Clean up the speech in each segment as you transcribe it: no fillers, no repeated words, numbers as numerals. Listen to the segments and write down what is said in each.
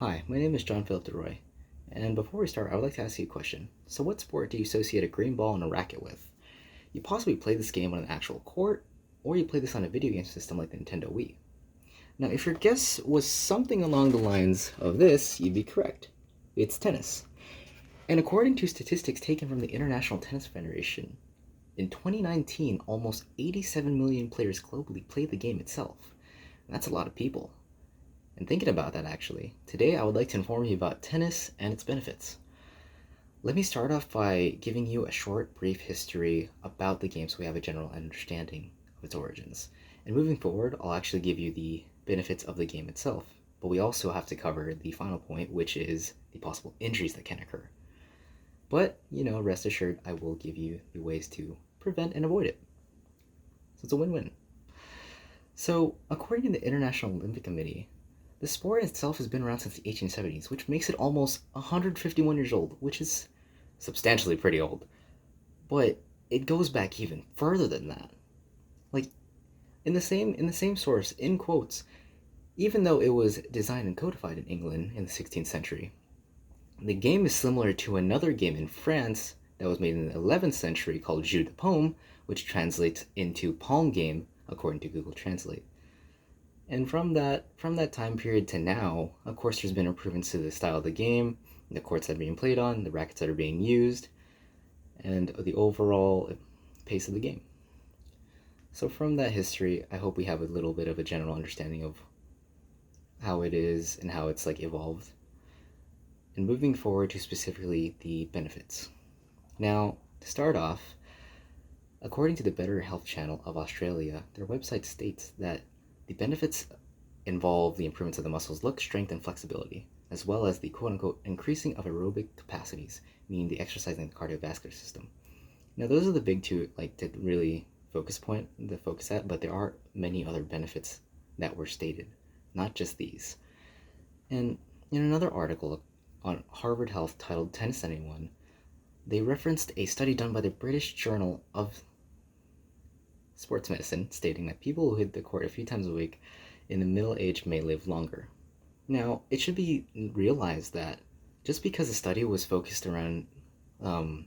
Hi, my name is John Philip DeRoy, and before we start, I would like to ask you a question. So, what sport do you associate a green ball and a racket with? You possibly play this game on an actual court, or you play this on a video game system like the Nintendo Wii. Now, if your guess was something along the lines of this, you'd be correct. It's tennis. And according to statistics taken from the International Tennis Federation, in 2019, almost 87 million players globally played the game itself. And that's a lot of people. And thinking about that actually, today I would like to inform you about tennis and its benefits. Let me start off by giving you a short, brief history about the game so we have a general understanding of its origins. And moving forward, I'll actually give you the benefits of the game itself, but we also have to cover the final point, which is the possible injuries that can occur. But, rest assured, I will give you the ways to prevent and avoid it. So it's a win-win. So, according to the International Olympic Committee, the sport itself has been around since the 1870s, which makes it almost 151 years old, which is substantially pretty old. But it goes back even further than that. Like in the same source, in quotes, even though it was designed and codified in England in the 16th century, the game is similar to another game in France that was made in the 11th century called Jeu de Paume, which translates into palm game according to Google Translate. And from that time period to now, of course, there's been improvements to the style of the game, the courts that are being played on, the rackets that are being used, and the overall pace of the game. So from that history, I hope we have a little bit of a general understanding of how it is and how it's evolved. And moving forward to specifically the benefits. Now, to start off, according to the Better Health Channel of Australia, their website states that the benefits involve the improvements of the muscles' look, strength, and flexibility, as well as the quote-unquote increasing of aerobic capacities, meaning the exercising the cardiovascular system. Now, those are the big two, to really focus at, but there are many other benefits that were stated, not just these. And in another article on Harvard Health titled Tennis Anyone, they referenced a study done by the British Journal of Sports Medicine stating that people who hit the court a few times a week in the middle age may live longer. Now, it should be realized that just because the study was focused around the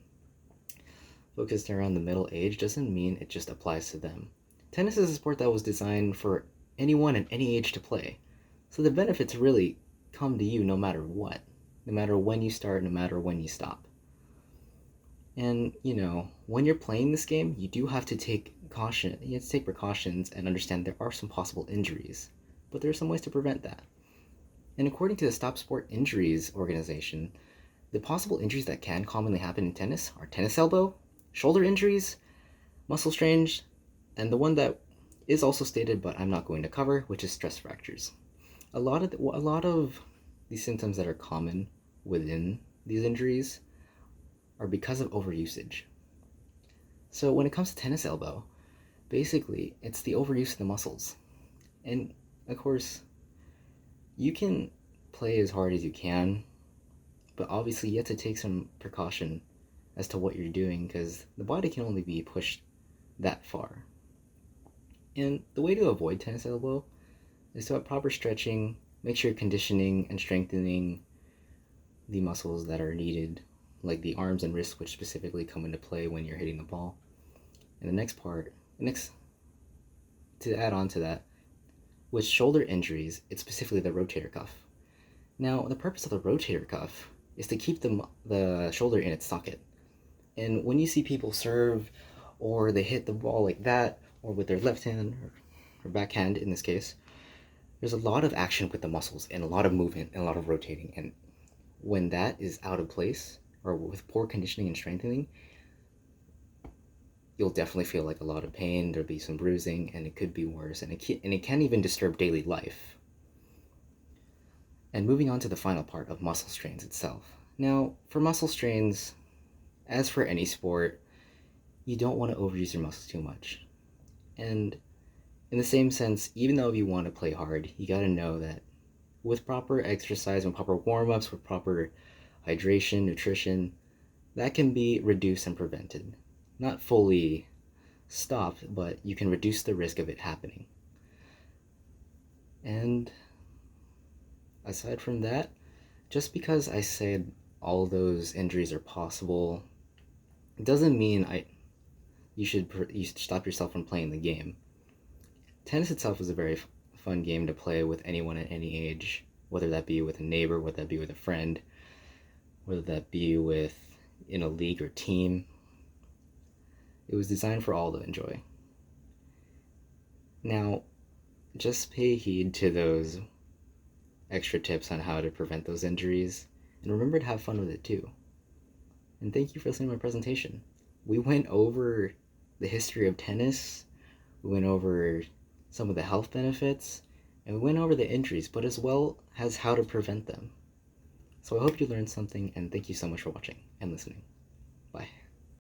middle age doesn't mean it just applies to them. Tennis is a sport that was designed for anyone at any age to play, so the benefits really come to you no matter what, no matter when you start, no matter when you stop. And, when you're playing this game, you do have to take caution. You have to take precautions and understand there are some possible injuries, but there are some ways to prevent that. And according to the Stop Sport Injuries organization, the possible injuries that can commonly happen in tennis are tennis elbow, shoulder injuries, muscle strains, and the one that is also stated but I'm not going to cover, which is stress fractures. A lot of these symptoms that are common within these injuries are because of overusage. So when it comes to tennis elbow, basically it's the overuse of the muscles. And of course, you can play as hard as you can, but obviously you have to take some precaution as to what you're doing because the body can only be pushed that far. And the way to avoid tennis elbow is to have proper stretching, make sure you're conditioning and strengthening the muscles that are needed, like the arms and wrists, which specifically come into play when you're hitting the ball. And to add on to that, with shoulder injuries, it's specifically the rotator cuff. Now, the purpose of the rotator cuff is to keep the shoulder in its socket. And when you see people serve, or they hit the ball like that, or with their left hand, or backhand in this case, there's a lot of action with the muscles, and a lot of movement, and a lot of rotating. And when that is out of place, or with poor conditioning and strengthening, you'll definitely feel a lot of pain, there'll be some bruising, and it could be worse, and it can even disturb daily life. And moving on to the final part of muscle strains itself. Now, for muscle strains, as for any sport, you don't want to overuse your muscles too much. And in the same sense, even though you want to play hard, you gotta know that with proper exercise and proper warm-ups, with proper hydration, nutrition, that can be reduced and prevented. Not fully stopped, but you can reduce the risk of it happening. And aside from that, just because I said all those injuries are possible, it doesn't mean you should stop yourself from playing the game. Tennis itself is a very fun game to play with anyone at any age, whether that be with a neighbor, whether that be with a friend, whether that be with in a league or team. It was designed for all to enjoy. Now, just pay heed to those extra tips on how to prevent those injuries, and remember to have fun with it too. And thank you for listening to my presentation. We went over the history of tennis, we went over some of the health benefits, and we went over the injuries, but as well as how to prevent them. So I hope you learned something, and thank you so much for watching and listening.